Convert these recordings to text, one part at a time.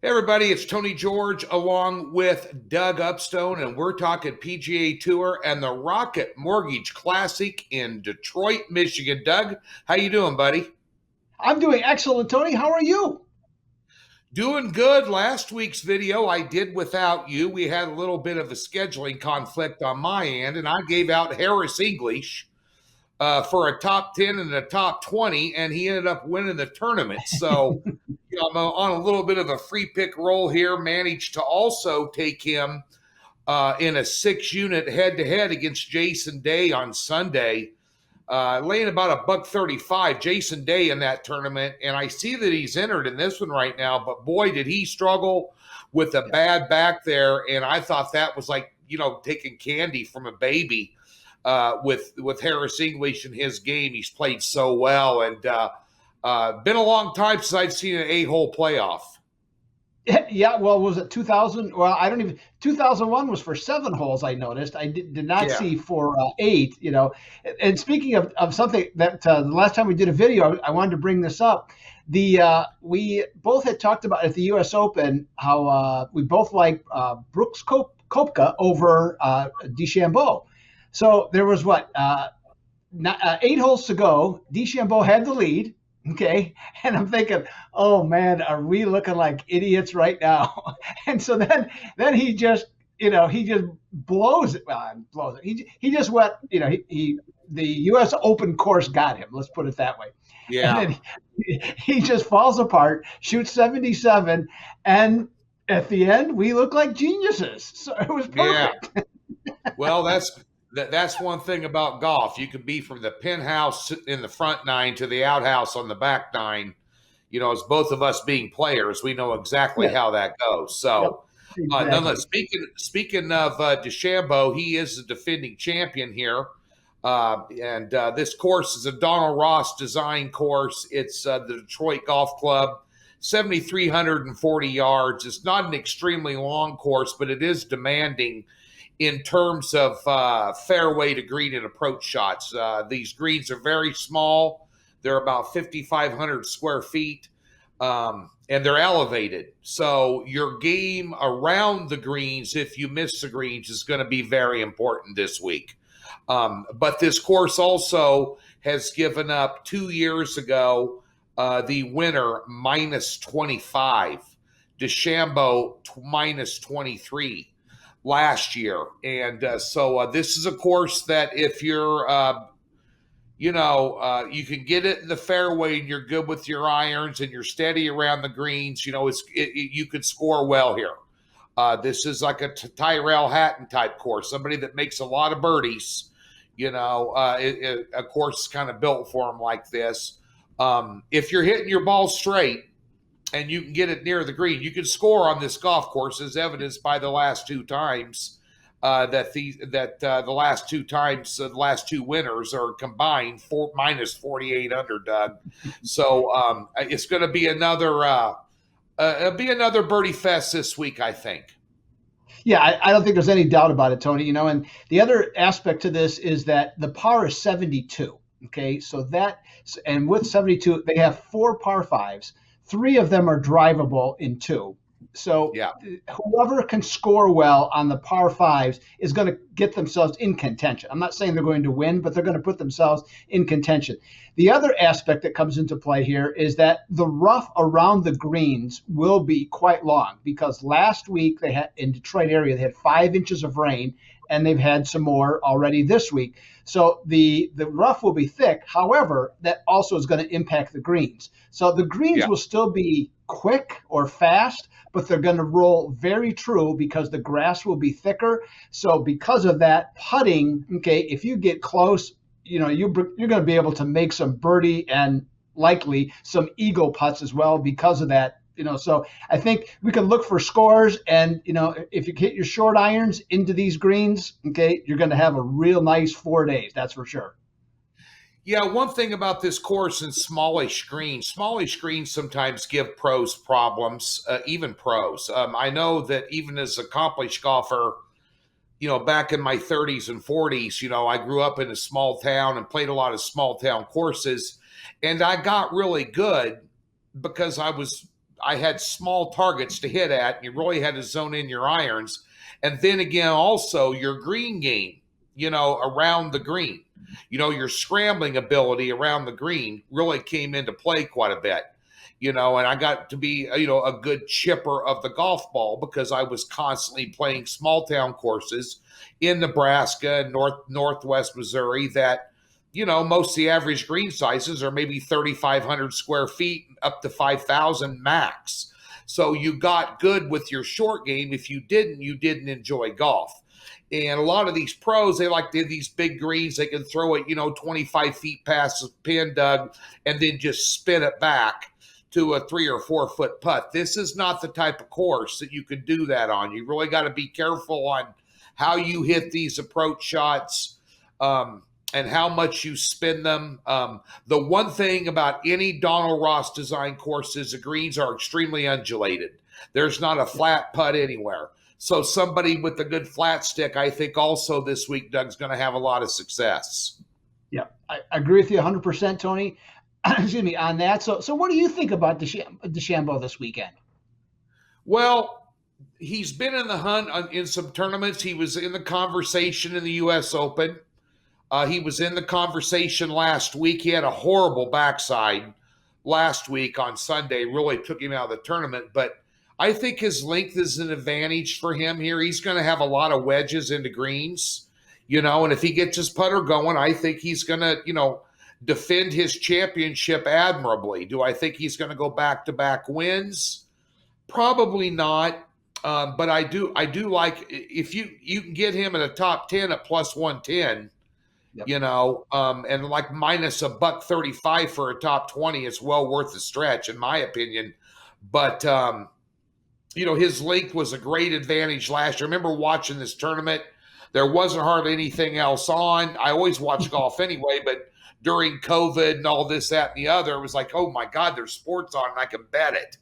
Hey everybody, it's Tony George along with Doug Upstone, and we're talking PGA Tour and the Rocket Mortgage Classic in Detroit, Michigan. Doug, how you doing, buddy? I'm doing excellent, Tony. How are you? Doing good. Last week's video I did without you. We had a little bit of a scheduling conflict on my end, and I gave out Harris English for a top 10 and a top 20, and he ended up winning the tournament. So I'm on a little bit of a free pick roll here, managed to also take him in a 6-unit head-to-head against Jason Day on Sunday, laying about a $135. Jason Day in that tournament, and I see that he's entered in this one right now, but boy, did he struggle with a bad back there, and I thought that was like, taking candy from a baby with Harris English in his game. He's played so well, and been a long time since I've seen an 8-hole playoff. Yeah, well, was it 2000? Well, I don't even. 2001 was for 7 holes. I noticed. I did not see for 8. And speaking of something that the last time we did a video, I wanted to bring this up. We both had talked about at the U.S. Open how we both like Brooks Koepka over DeChambeau. So there was 8 holes to go. DeChambeau had the lead. Okay. And I'm thinking, oh man, are we looking like idiots right now? And so then he just, he just blows it. Well, blows it. He just went, the U.S. Open course got him. Let's put it that way. Yeah. And then he just falls apart, shoots 77. And at the end, we look like geniuses. So it was perfect. Yeah. Well, that's one thing about golf. You can be from the penthouse in the front 9 to the outhouse on the back 9. As both of us being players, we know exactly how that goes. So, exactly. Nonetheless, speaking of DeChambeau, he is the defending champion here. And this course is a Donald Ross design course. It's the Detroit Golf Club, 7,340 yards. It's not an extremely long course, but it is demanding in terms of fairway to green and approach shots. These greens are very small. They're about 5,500 square feet, and they're elevated. So your game around the greens, if you miss the greens, is going to be very important this week. But this course also has given up 2 years ago the winner minus 25, DeChambeau minus 23. Last year. And so this is a course that if you're, you can get it in the fairway and you're good with your irons and you're steady around the greens, you could score well here. This is like a Tyrell Hatton type course, somebody that makes a lot of birdies, a course kind of built for them like this. If you're hitting your ball straight, and you can get it near the green, you can score on this golf course, as evidenced by the last 2 times the last 2 winners are combined minus 48 under, Doug. So it's going to be another birdie fest this week, I think. Yeah, I don't think there's any doubt about it, Tony. And the other aspect to this is that the par is 72. Okay, so and with 72, they have 4 par 5s. 3 of them are drivable in 2. So whoever can score well on the par 5s is going to get themselves in contention. I'm not saying they're going to win, but they're going to put themselves in contention. The other aspect that comes into play here is that the rough around the greens will be quite long, because last week they had in Detroit area, they had 5 inches of rain, and they've had some more already this week. So the rough will be thick. However, that also is going to impact the greens. So the greens will still be quick or fast, but they're going to roll very true because the grass will be thicker. So because of that, putting, if you get close, you're going to be able to make some birdie and likely some eagle putts as well because of that. So I think we can look for scores, and if you hit your short irons into these greens, you're going to have a real nice 4 days. That's for sure. Yeah, one thing about this course and smallish greens sometimes give pros problems, even pros. I know that even as an accomplished golfer, back in my 30s and 40s, I grew up in a small town and played a lot of small town courses, and I got really good because I was I had small targets to hit at, and you really had to zone in your irons. And then again, also your green game, around the green, your scrambling ability around the green really came into play quite a bit. And I got to be, a good chipper of the golf ball because I was constantly playing small town courses in Nebraska and Northwest Missouri that, most of the average green sizes are maybe 3,500 square feet up to 5,000 max. So you got good with your short game. If you didn't enjoy golf. And a lot of these pros, they like to these big greens. They can throw it, 25 feet past the pin, Doug, and then just spin it back to a 3 or 4 foot putt. This is not the type of course that you can do that on. You really got to be careful on how you hit these approach shots and how much you spin them. The one thing about any Donald Ross design course is the greens are extremely undulated. There's not a flat putt anywhere. So somebody with a good flat stick, I think also this week, Doug's going to have a lot of success. Yeah, I agree with you 100%, Tony. Excuse me, on that. So what do you think about DeChambeau this weekend? Well, he's been in the hunt in some tournaments. He was in the conversation in the U.S. Open. He was in the conversation last week. He had a horrible backside last week on Sunday. Really took him out of the tournament. But I think his length is an advantage for him here. He's going to have a lot of wedges into greens, and if he gets his putter going, I think he's going to, defend his championship admirably. Do I think he's going to go back-to-back wins? Probably not. But I do like if you can get him in a top 10 at plus 110, yep. And like minus $135 for a top 20, it's well worth the stretch, in my opinion. But, his length was a great advantage last year. I remember watching this tournament. There wasn't hardly anything else on. I always watch golf anyway, but during COVID and all this, that, and the other, it was like, oh my God, there's sports on and I can bet it.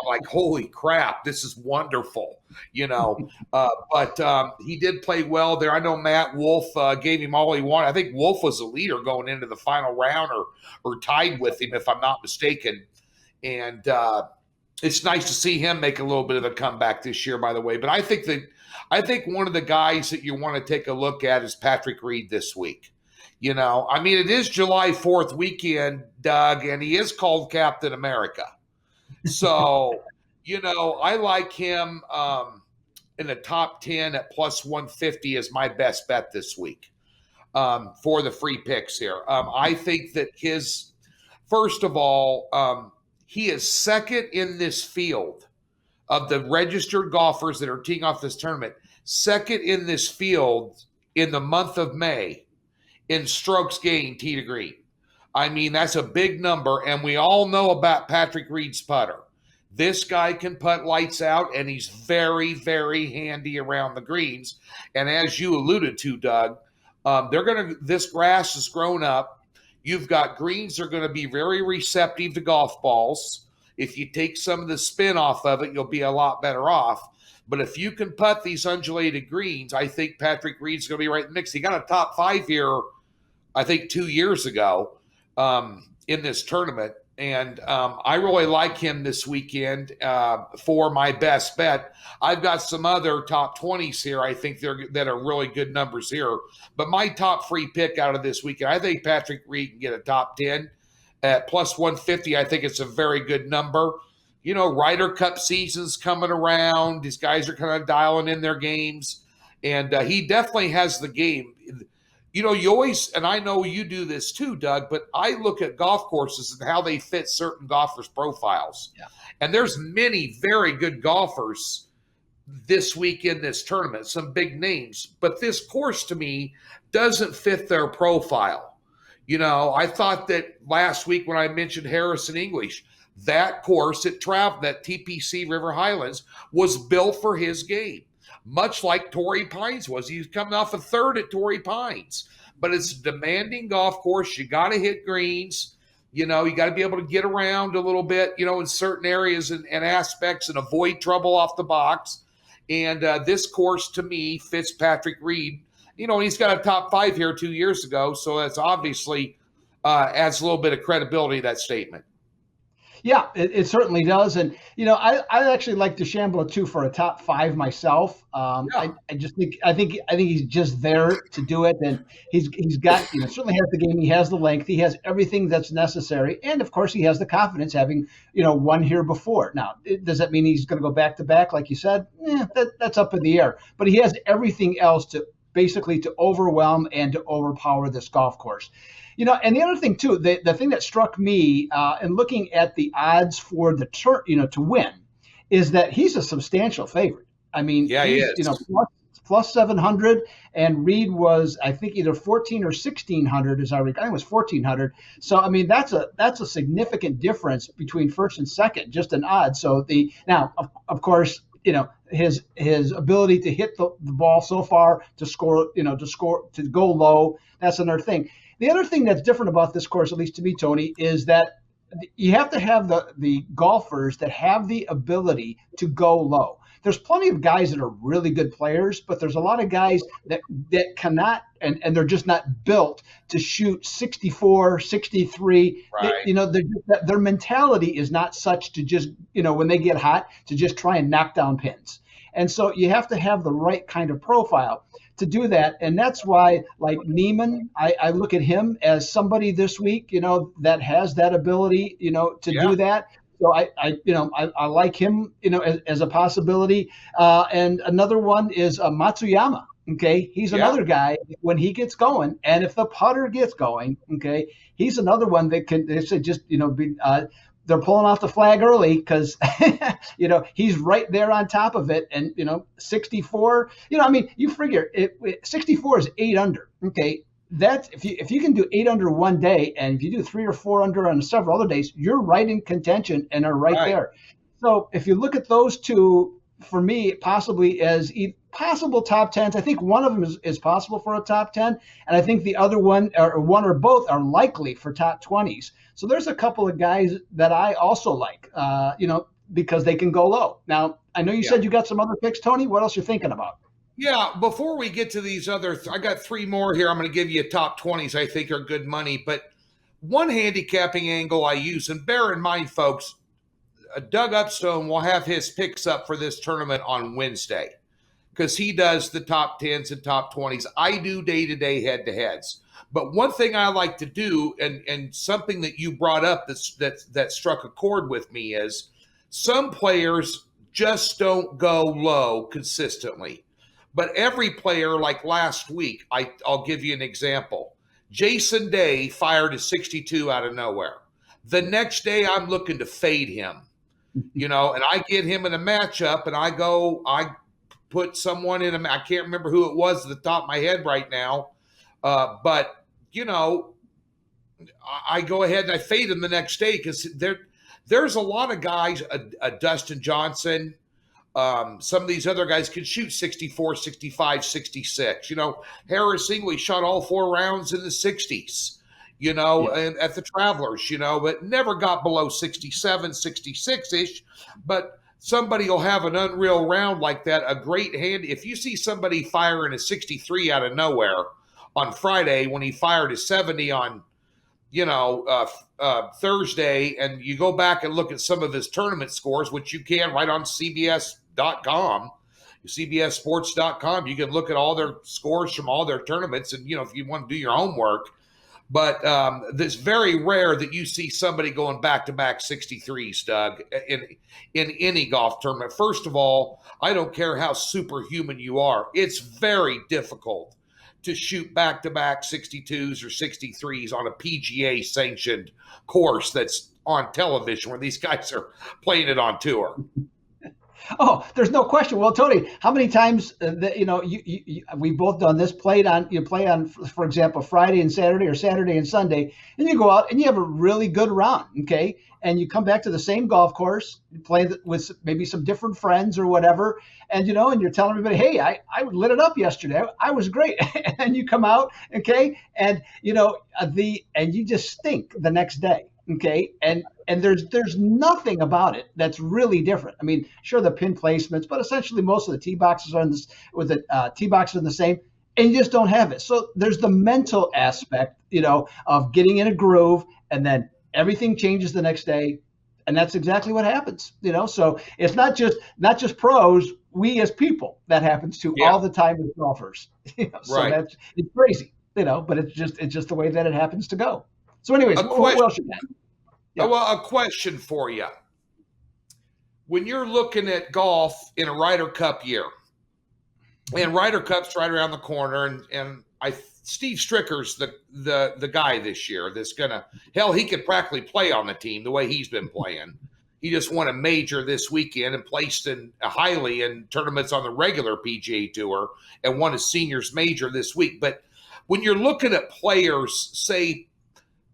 Like, holy crap, this is wonderful. But he did play well there. I know Matt Wolf gave him all he wanted. I think Wolf was the leader going into the final round or tied with him, if I'm not mistaken. And it's nice to see him make a little bit of a comeback this year, by the way. But I think one of the guys that you want to take a look at is Patrick Reed this week. It is July 4th weekend, Doug, and he is called Captain America. So, I like him in the top 10 at plus 150 as my best bet this week for the free picks here. I think that first of all, he is second in this field of the registered golfers that are teeing off this tournament, second in this field in the month of May in strokes gained tee to green. That's a big number, and we all know about Patrick Reed's putter. This guy can putt lights out, and he's very, very handy around the greens. And as you alluded to, Doug, this grass has grown up. You've got greens that are going to be very receptive to golf balls. If you take some of the spin off of it, you'll be a lot better off. But if you can putt these undulated greens, I think Patrick Reed's going to be right in the mix. He got a top 5 here, I think 2 years ago in this tournament. And I really like him this weekend for my best bet. I've got some other top 20s here. I think that are really good numbers here. But my top free pick out of this weekend, I think Patrick Reed can get a top 10 at plus 150. I think it's a very good number. Ryder Cup season's coming around. These guys are kind of dialing in their games. And he definitely has the game. You always, and I know you do this too, Doug, but I look at golf courses and how they fit certain golfers' profiles. Yeah. And there's many very good golfers this week in this tournament, some big names. But this course, to me, doesn't fit their profile. I thought that last week when I mentioned Harrison English, that course that TPC River Highlands was built for his game, much like Torrey Pines was. He's coming off a third at Torrey Pines, but it's a demanding golf course. You got to hit greens. You got to be able to get around a little bit, in certain areas and aspects and avoid trouble off the box. And this course, to me, fits Patrick Reed. He's got a top 5 here 2 years ago, so that's obviously adds a little bit of credibility to that statement. Yeah, it certainly does. And, I actually like DeChambeau too for a top five myself. Yeah. I just think he's just there to do it. And he's got, certainly has the game. He has the length. He has everything that's necessary. And of course, he has the confidence having, won here before. Now, does that mean he's going to go back to back, like you said? That's up in the air. But he has everything else to basically to overwhelm and to overpower this golf course. And the other thing too, the thing that struck me in looking at the odds for the to win, is that he's a substantial favorite. I mean, Yeah, he he's is. plus 700, and Reed was, I think, either 14 or 1600, as I recall. I think it was 1400. So I mean, that's a significant difference between first and second, just an odd. So of course, his ability to hit the ball so far, to score, to go low, that's another thing. The other thing that's different about this course, at least to me, Tony, is that you have to have the golfers that have the ability to go low. There's plenty of guys that are really good players, but there's a lot of guys that cannot, and they're just not built to shoot 64, 63. Right. Their mentality is not such to just, when they get hot, to just try and knock down pins. And so you have to have the right kind of profile to do that. And that's why, like Neiman, I look at him as somebody this week, that has that ability, to Yeah. do that. So I like him, as a possibility. And another one is Matsuyama. Okay, he's Yeah. another guy when he gets going, and if the putter gets going, okay, he's another one that can. They say just be. They're pulling off the flag early because he's right there on top of it, and 64. I mean, you figure 64 is 8 under. Okay, that's if you can do 8 under one day, and if you do 3 or 4 under on several other days, you're right in contention and are right there. So if you look at those two, for me, possibly as possible top tens, I think one of them is possible for a top 10, and I think the other one or both are likely for top 20s. So there's a couple of guys that I also like, because they can go low. Now, I know you said you got some other picks, Tony. What else you're thinking about? Yeah, before we get to these I got three more here. I'm going to give you top 20s I think are good money. But one handicapping angle I use, and bear in mind, folks, Doug Upstone will have his picks up for this tournament on Wednesday because he does the top 10s and top 20s. I do day-to-day head-to-heads. But one thing I like to do, and something that you brought up that struck a chord with me, is some players just don't go low consistently. But every player, like last week, I'll give you an example. Jason Day fired a 62 out of nowhere. The next day, I'm looking to fade him, and I get him in a matchup, and I put someone in I can't remember who it was at the top of my head right now, but I go ahead and I fade him the next day because there's a lot of guys, a Dustin Johnson, some of these other guys could shoot 64, 65, 66. Harris English shot all 4 rounds in the 60s, and at the Travelers, but never got below 67, 66-ish. But somebody will have an unreal round like that, a great hand. If you see somebody firing a 63 out of nowhere on Friday when he fired a 70 on Thursday, and you go back and look at some of his tournament scores, which you can right on CBS.com, CBSSports.com. You can look at all their scores from all their tournaments, and if you want to do your homework. But it's very rare that you see somebody going back-to-back 63s, Doug, in any golf tournament. First of all, I don't care how superhuman you are. It's very difficult to shoot back-to-back 62s or 63s on a PGA sanctioned course that's on television where these guys are playing it on tour. Oh, there's no question. Well, Tony, how many times we've both done this? Play on, for example, Friday and Saturday, or Saturday and Sunday, and you go out and you have a really good round, okay? And you come back to the same golf course, you play with maybe some different friends or whatever, and and you're telling everybody, hey, I lit it up yesterday. I was great. And you come out, okay, and and you just stink the next day. Okay. And there's nothing about it that's really different. I mean, sure, the pin placements, but essentially most of the tee boxes are tee boxes are the same, and you just don't have it. So there's the mental aspect, of getting in a groove, and then everything changes the next day. And that's exactly what happens, So it's not just pros, we as people, that happens to Yeah. all the time with golfers. So Right. it's crazy, but it's just the way that it happens to go. So anyways, A who question. else you got? Yeah. Well, a question for you. When you're looking at golf in a Ryder Cup year, and Ryder Cup's right around the corner, and Steve Stricker's the guy this year that's gonna, hell, he could practically play on the team the way he's been playing. He just won a major this weekend and placed in highly in tournaments on the regular PGA Tour and won a seniors major this week. But when you're looking at players, say,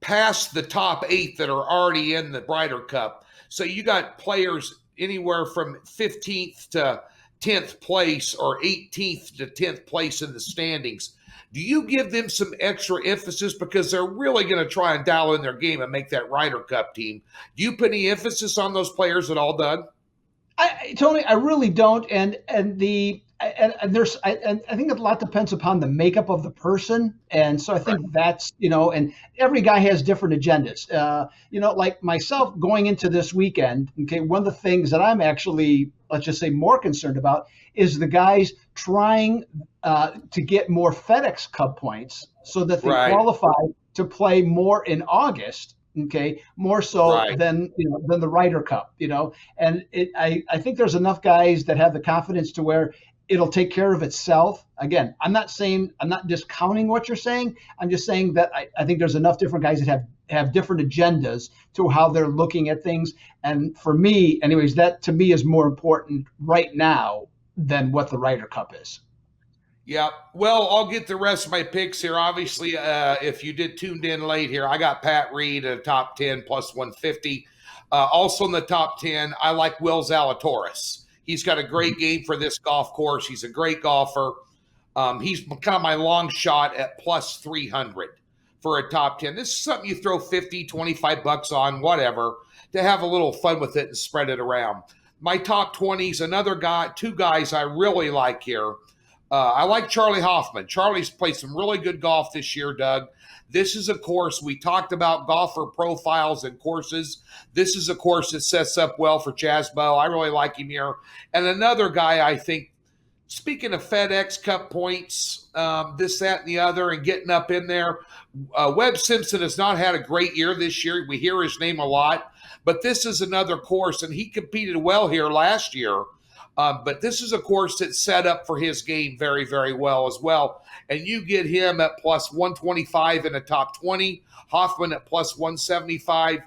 past the top 8 that are already in the Ryder Cup, so you got players anywhere from 15th to 10th place or 18th to 10th place in the standings. Do you give them some extra emphasis because they're really going to try and dial in their game and make that Ryder Cup team? Do you put any emphasis on those players at all, Doug? Tony, I really don't, and there's I think a lot depends upon the makeup of the person, and so I think that's and every guy has different agendas. Like myself going into this weekend. Okay, one of the things that I'm actually, let's just say, more concerned about is the guys trying to get more FedEx Cup points so that they qualify to play more in August. Okay, more so than the Ryder Cup, and I think there's enough guys that have the confidence to where it'll take care of itself. Again, I'm not discounting what you're saying. I'm just saying that I think there's enough different guys that have different agendas to how they're looking at things. And for me, anyways, that to me is more important right now than what the Ryder Cup is. Yeah, well, I'll get the rest of my picks here. Obviously, if you tuned in late here, I got Pat Reed at a top 10 plus 150. Also in the top 10, I like Will Zalatoris. He's got a great game for this golf course. He's a great golfer. He's kind of my long shot at plus 300 for a top 10. This is something you throw 50, 25 bucks on, whatever, to have a little fun with it and spread it around. My top 20s, two guys I really like here. I like Charlie Hoffman. Charlie's played some really good golf this year, Doug. This is a course, we talked about golfer profiles and courses. This is a course that sets up well for DeChambeau. I really like him here. And another guy, I think, speaking of FedEx Cup points, this, that, and the other, and getting up in there, Webb Simpson has not had a great year this year. We hear his name a lot. But this is another course, and he competed well here last year. But this is a course that's set up for his game very, very well as well. And you get him at plus 125 in the top 20, Hoffman at plus 175.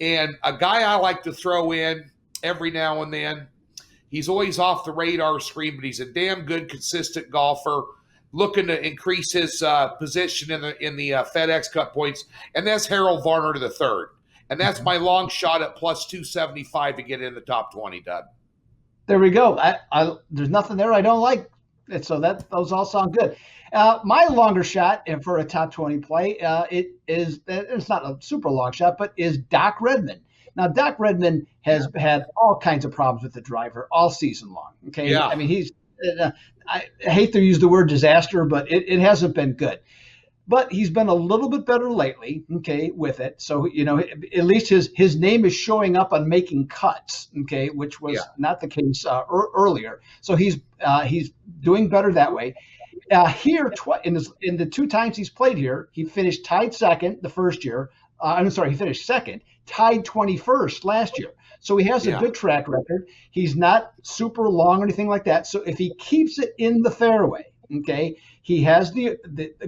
And a guy I like to throw in every now and then, he's always off the radar screen, but he's a damn good, consistent golfer looking to increase his position in the FedEx Cup points, and that's Harold Varner III. And that's my long shot at plus 275 to get in the top 20, Doug. There we go. There's nothing there I don't like. So those all sound good. My longer shot for a top 20 play, it's not a super long shot, but is Doc Redman. Now, Doc Redman has had all kinds of problems with the driver all season long. Okay. Yeah. I mean, I hate to use the word disaster, but it hasn't been good. But he's been a little bit better lately, okay, with it. So, at least his name is showing up on making cuts, okay, which was not the case earlier. So he's doing better that way. Here, in the 2 times he's played here, he finished tied second the first year. He finished second, tied 21st last year. So he has a good track record. He's not super long or anything like that. So if he keeps it in the fairway, okay, he has the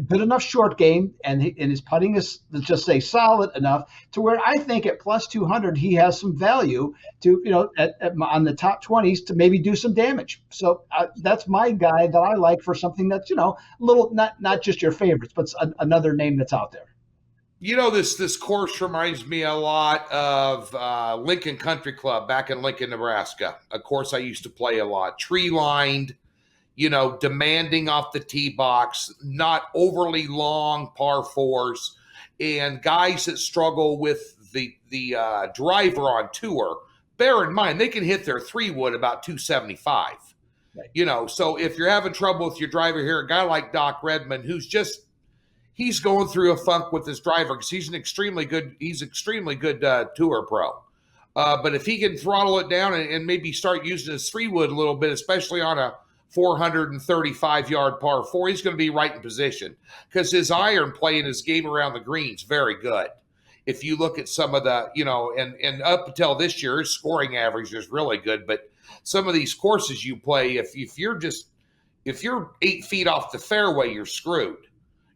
good enough short game, and his putting is, let's just say, solid enough to where I think at plus 200 he has some value to on the top 20s to maybe do some damage. So that's my guy that I like for something that's a little not just your favorites, but another name that's out there. This course reminds me a lot of Lincoln Country Club back in Lincoln, Nebraska. A course I used to play a lot. Tree lined. Demanding off the tee box, not overly long par fours, and guys that struggle with the driver on tour, bear in mind, they can hit their 3-wood about 275. Right. So if you're having trouble with your driver here, a guy like Doc Redman, he's going through a funk with his driver because he's extremely good tour pro. But if he can throttle it down and maybe start using his 3-wood a little bit, especially on a 435-yard par 4, he's going to be right in position because his iron play and his game around the green's very good. If you look at some of the, and up until this year, his scoring average is really good. But some of these courses you play, if you're 8 feet off the fairway, you're screwed.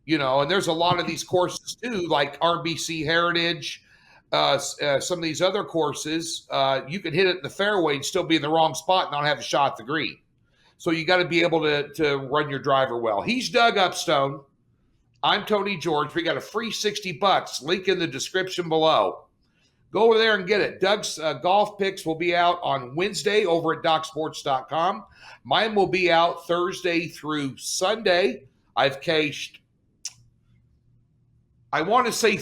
And there's a lot of these courses too, like RBC Heritage, some of these other courses, you can hit it in the fairway and still be in the wrong spot and not have a shot at the green. So you got to be able to run your driver well. He's Doug Upstone. I'm Tony George. We got a free $60. Link in the description below. Go over there and get it. Doug's golf picks will be out on Wednesday over at DocSports.com. Mine will be out Thursday through Sunday. I've cashed, I want to say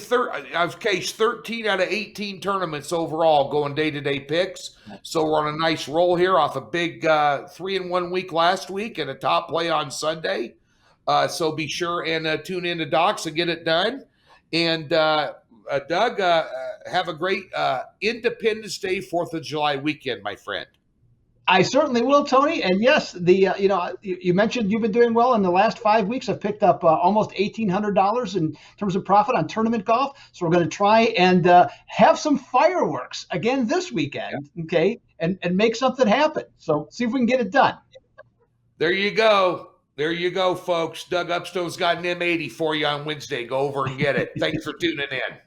I've cashed 13 out of 18 tournaments overall going day-to-day picks. So we're on a nice roll here off a big 3-in-1 week last week and a top play on Sunday. So be sure and tune in to Docs and get it done. And Doug, have a great Independence Day, 4th of July weekend, my friend. I certainly will, Tony. And yes, you mentioned you've been doing well in the last 5 weeks. I've picked up almost $1,800 in terms of profit on tournament golf. So we're going to try and have some fireworks again this weekend, okay, and make something happen. So see if we can get it done. There you go. There you go, folks. Doug Upstone's got an M80 for you on Wednesday. Go over and get it. Thanks for tuning in.